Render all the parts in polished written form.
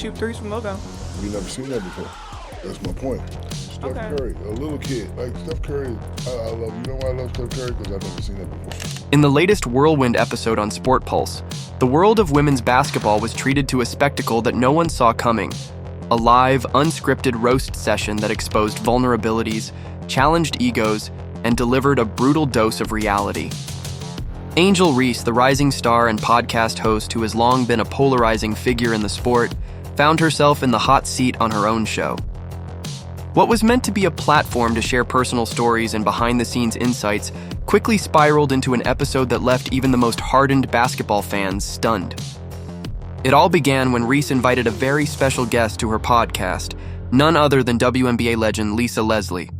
shoot threes from logo. We never seen that before. That's my point. Steph Curry, a little kid. Like, Steph Curry, I love, you know why I love Steph Curry? Because I've never seen that before. In the latest Whirlwind episode on Sport Pulse, the world of women's basketball was treated to a spectacle that no one saw coming. A live, unscripted roast session that exposed vulnerabilities, challenged egos, and delivered a brutal dose of reality. Angel Reese, the rising star and podcast host who has long been a polarizing figure in the sport, found herself in the hot seat on her own show. What was meant to be a platform to share personal stories and behind-the-scenes insights quickly spiraled into an episode that left even the most hardened basketball fans stunned. It all began when Reese invited a very special guest to her podcast, none other than WNBA legend Lisa Leslie.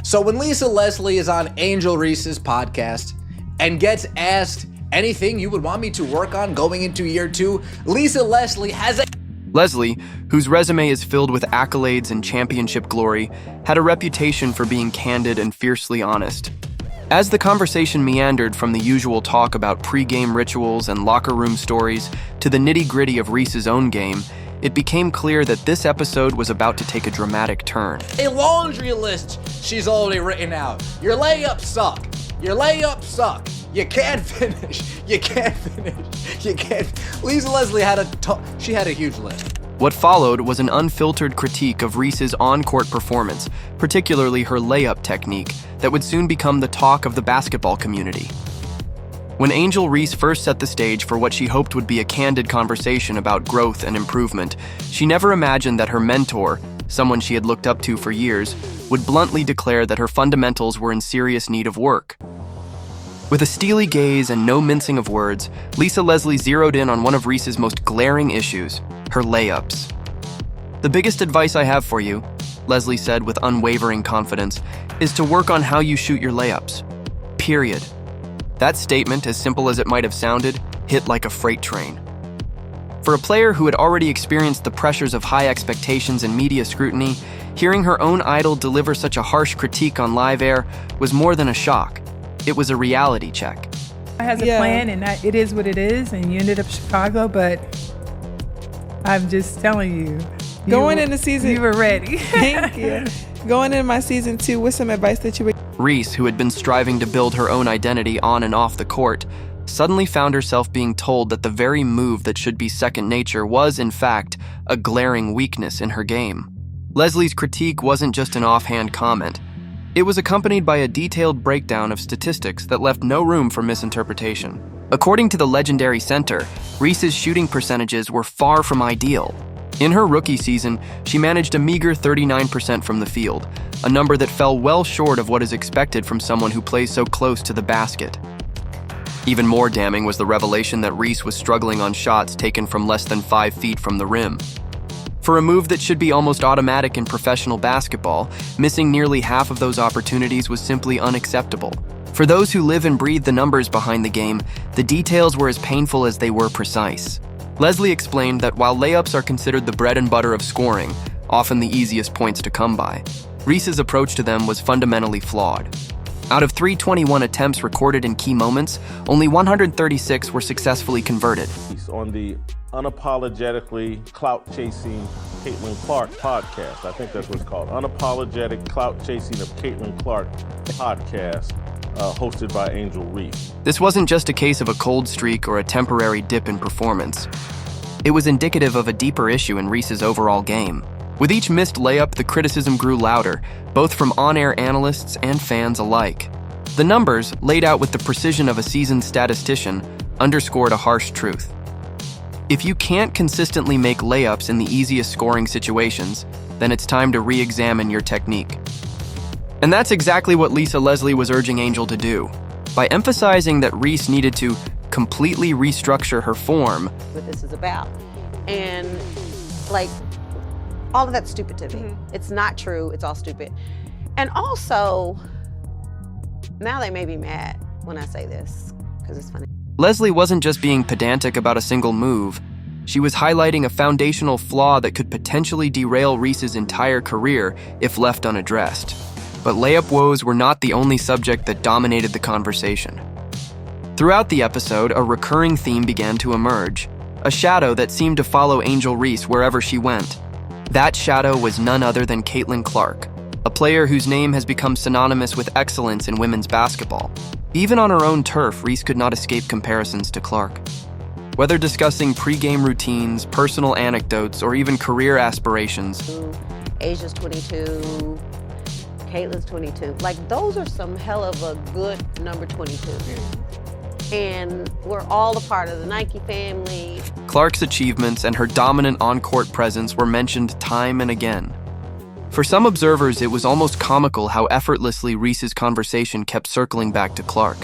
So when Lisa Leslie is on Angel Reese's podcast and gets asked anything you would want me to work on going into year 2, Lisa Leslie has a... Leslie, whose resume is filled with accolades and championship glory, had a reputation for being candid and fiercely honest. As the conversation meandered from the usual talk about pre-game rituals and locker room stories to the nitty-gritty of Reese's own game, it became clear that this episode was about to take a dramatic turn. A laundry list she's already written out. Your layups suck. Your layups suck. You can't finish. You can't finish. You can't. Lisa Leslie had a huge list. What followed was an unfiltered critique of Reese's on-court performance, particularly her layup technique, that would soon become the talk of the basketball community. When Angel Reese first set the stage for what she hoped would be a candid conversation about growth and improvement, she never imagined that her mentor, someone she had looked up to for years, would bluntly declare that her fundamentals were in serious need of work. With a steely gaze and no mincing of words, Lisa Leslie zeroed in on one of Reese's most glaring issues, her layups. "The biggest advice I have for you," Leslie said with unwavering confidence, "is to work on how you shoot your layups. Period." That statement, as simple as it might have sounded, hit like a freight train. For a player who had already experienced the pressures of high expectations and media scrutiny, hearing her own idol deliver such a harsh critique on live air was more than a shock. It was a reality check. I has a plan, and it is what it is, and you ended up Chicago, but I'm just telling you. Going into season... You were ready. Thank you. Going into my season 2, what's some advice that you would... Reese, who had been striving to build her own identity on and off the court, suddenly found herself being told that the very move that should be second nature was, in fact, a glaring weakness in her game. Leslie's critique wasn't just an offhand comment. It was accompanied by a detailed breakdown of statistics that left no room for misinterpretation. According to the legendary center, Reese's shooting percentages were far from ideal. In her rookie season, she managed a meager 39% from the field, a number that fell well short of what is expected from someone who plays so close to the basket. Even more damning was the revelation that Reese was struggling on shots taken from less than 5 feet from the rim. For a move that should be almost automatic in professional basketball, missing nearly half of those opportunities was simply unacceptable. For those who live and breathe the numbers behind the game, the details were as painful as they were precise. Leslie explained that while layups are considered the bread and butter of scoring, often the easiest points to come by, Reese's approach to them was fundamentally flawed. Out of 321 attempts recorded in key moments, only 136 were successfully converted. On the Unapologetically Clout-Chasing Caitlin Clark podcast. I think that's what it's called. Unapologetic Clout-Chasing of Caitlin Clark podcast, hosted by Angel Reese. This wasn't just a case of a cold streak or a temporary dip in performance. It was indicative of a deeper issue in Reese's overall game. With each missed layup, the criticism grew louder, both from on-air analysts and fans alike. The numbers, laid out with the precision of a seasoned statistician, underscored a harsh truth. If you can't consistently make layups in the easiest scoring situations, then it's time to re-examine your technique. And that's exactly what Lisa Leslie was urging Angel to do. By emphasizing that Reese needed to completely restructure her form. What this is about. And like, all of that's stupid to me. It's not true, it's all stupid. And also, now they may be mad when I say this, because it's funny. Leslie wasn't just being pedantic about a single move. She was highlighting a foundational flaw that could potentially derail Reese's entire career if left unaddressed. But layup woes were not the only subject that dominated the conversation. Throughout the episode, a recurring theme began to emerge, a shadow that seemed to follow Angel Reese wherever she went. That shadow was none other than Caitlin Clark, a player whose name has become synonymous with excellence in women's basketball. Even on her own turf, Reese could not escape comparisons to Clark. Whether discussing pre-game routines, personal anecdotes, or even career aspirations, Asia's 22, Caitlin's 22. Like, those are some hell of a good number 22. And we're all a part of the Nike family. Clark's achievements and her dominant on-court presence were mentioned time and again. For some observers, it was almost comical how effortlessly Reese's conversation kept circling back to Clark.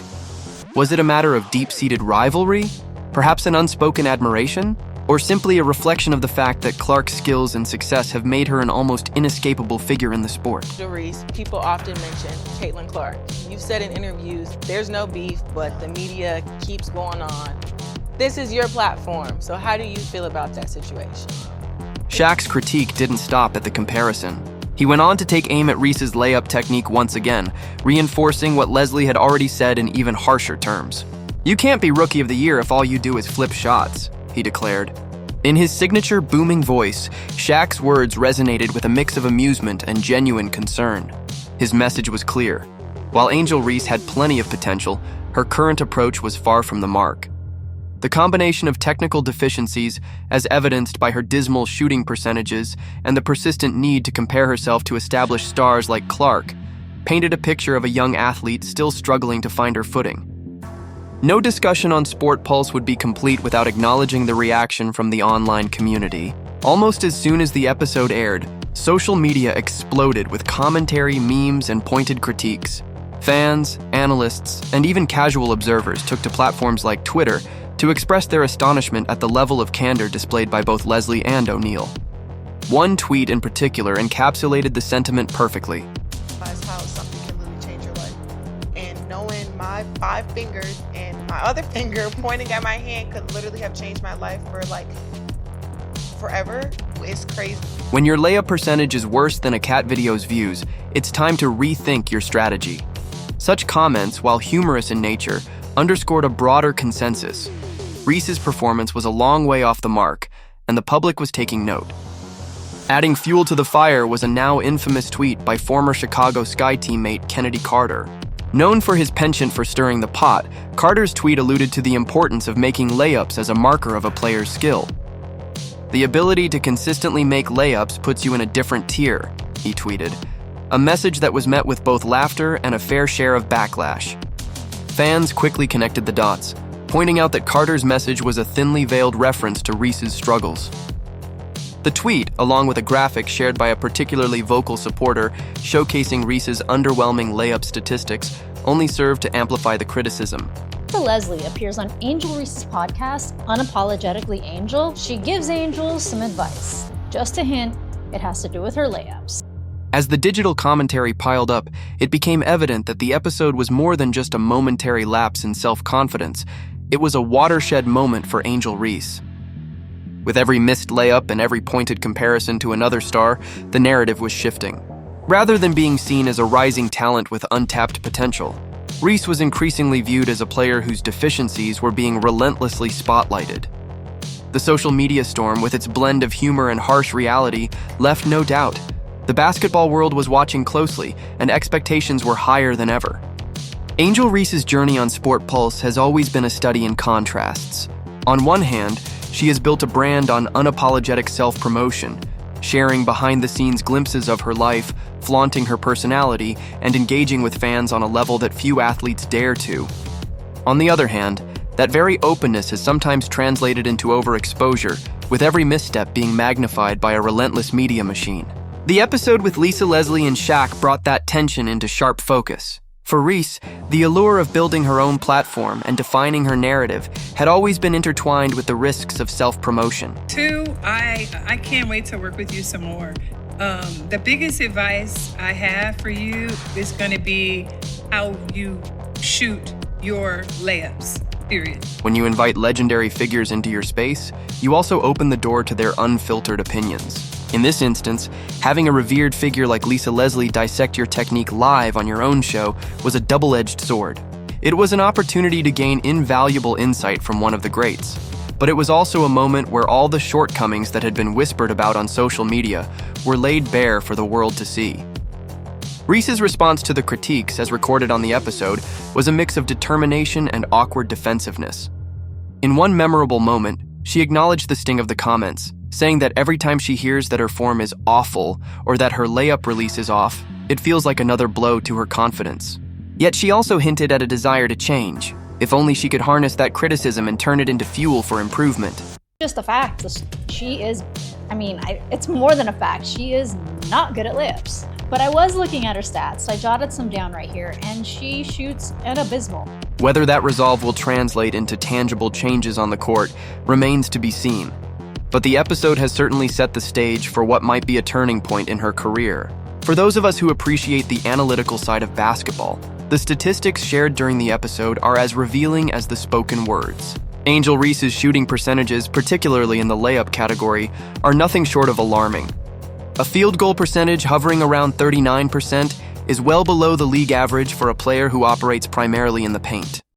Was it a matter of deep-seated rivalry? Perhaps an unspoken admiration? Or simply a reflection of the fact that Clark's skills and success have made her an almost inescapable figure in the sport? Reese, people often mention Caitlin Clark. You've said in interviews, there's no beef, but the media keeps going on. This is your platform, so how do you feel about that situation? Shaq's critique didn't stop at the comparison. He went on to take aim at Reese's layup technique once again, reinforcing what Leslie had already said in even harsher terms. "You can't be Rookie of the Year if all you do is flip shots," he declared. In his signature booming voice, Shaq's words resonated with a mix of amusement and genuine concern. His message was clear. While Angel Reese had plenty of potential, her current approach was far from the mark. The combination of technical deficiencies, as evidenced by her dismal shooting percentages, and the persistent need to compare herself to established stars like Clark, painted a picture of a young athlete still struggling to find her footing. No discussion on Sport Pulse would be complete without acknowledging the reaction from the online community. Almost as soon as the episode aired, social media exploded with commentary, memes, and pointed critiques. Fans, analysts, and even casual observers took to platforms like Twitter to express their astonishment at the level of candor displayed by both Leslie and O'Neal. One tweet in particular encapsulated the sentiment perfectly. That's how something can literally change your life. And knowing my 5 fingers and my other finger pointing at my hand could literally have changed my life for like forever is crazy. When your layup percentage is worse than a cat video's views, it's time to rethink your strategy. Such comments, while humorous in nature, underscored a broader consensus. Reese's performance was a long way off the mark, and the public was taking note. Adding fuel to the fire was a now infamous tweet by former Chicago Sky teammate Kennedy Carter. Known for his penchant for stirring the pot, Carter's tweet alluded to the importance of making layups as a marker of a player's skill. "The ability to consistently make layups puts you in a different tier," he tweeted, a message that was met with both laughter and a fair share of backlash. Fans quickly connected the dots, pointing out that Carter's message was a thinly veiled reference to Reese's struggles. The tweet, along with a graphic shared by a particularly vocal supporter showcasing Reese's underwhelming layup statistics, only served to amplify the criticism. Leslie appears on Angel Reese's podcast, Unapologetically Angel. She gives Angel some advice. Just a hint, it has to do with her layups. As the digital commentary piled up, it became evident that the episode was more than just a momentary lapse in self-confidence. It was a watershed moment for Angel Reese. With every missed layup and every pointed comparison to another star, the narrative was shifting. Rather than being seen as a rising talent with untapped potential, Reese was increasingly viewed as a player whose deficiencies were being relentlessly spotlighted. The social media storm, with its blend of humor and harsh reality, left no doubt. The basketball world was watching closely, and expectations were higher than ever. Angel Reese's journey on Sport Pulse has always been a study in contrasts. On one hand, she has built a brand on unapologetic self-promotion, sharing behind-the-scenes glimpses of her life, flaunting her personality, and engaging with fans on a level that few athletes dare to. On the other hand, that very openness has sometimes translated into overexposure, with every misstep being magnified by a relentless media machine. The episode with Lisa Leslie and Shaq brought that tension into sharp focus. For Reese, the allure of building her own platform and defining her narrative had always been intertwined with the risks of self-promotion. 2, I can't wait to work with you some more. The biggest advice I have for you is going to be how you shoot your layups, period. When you invite legendary figures into your space, you also open the door to their unfiltered opinions. In this instance, having a revered figure like Lisa Leslie dissect your technique live on your own show was a double-edged sword. It was an opportunity to gain invaluable insight from one of the greats, but it was also a moment where all the shortcomings that had been whispered about on social media were laid bare for the world to see. Reese's response to the critiques, as recorded on the episode, was a mix of determination and awkward defensiveness. In one memorable moment, she acknowledged the sting of the comments, saying that every time she hears that her form is awful or that her layup release is off, it feels like another blow to her confidence. Yet she also hinted at a desire to change, if only she could harness that criticism and turn it into fuel for improvement. Just a fact, she is, it's more than a fact, she is not good at layups. But I was looking at her stats, I jotted some down right here, and she shoots an abysmal. Whether that resolve will translate into tangible changes on the court remains to be seen. But the episode has certainly set the stage for what might be a turning point in her career. For those of us who appreciate the analytical side of basketball, the statistics shared during the episode are as revealing as the spoken words. Angel Reese's shooting percentages, particularly in the layup category, are nothing short of alarming. A field goal percentage hovering around 39% is well below the league average for a player who operates primarily in the paint.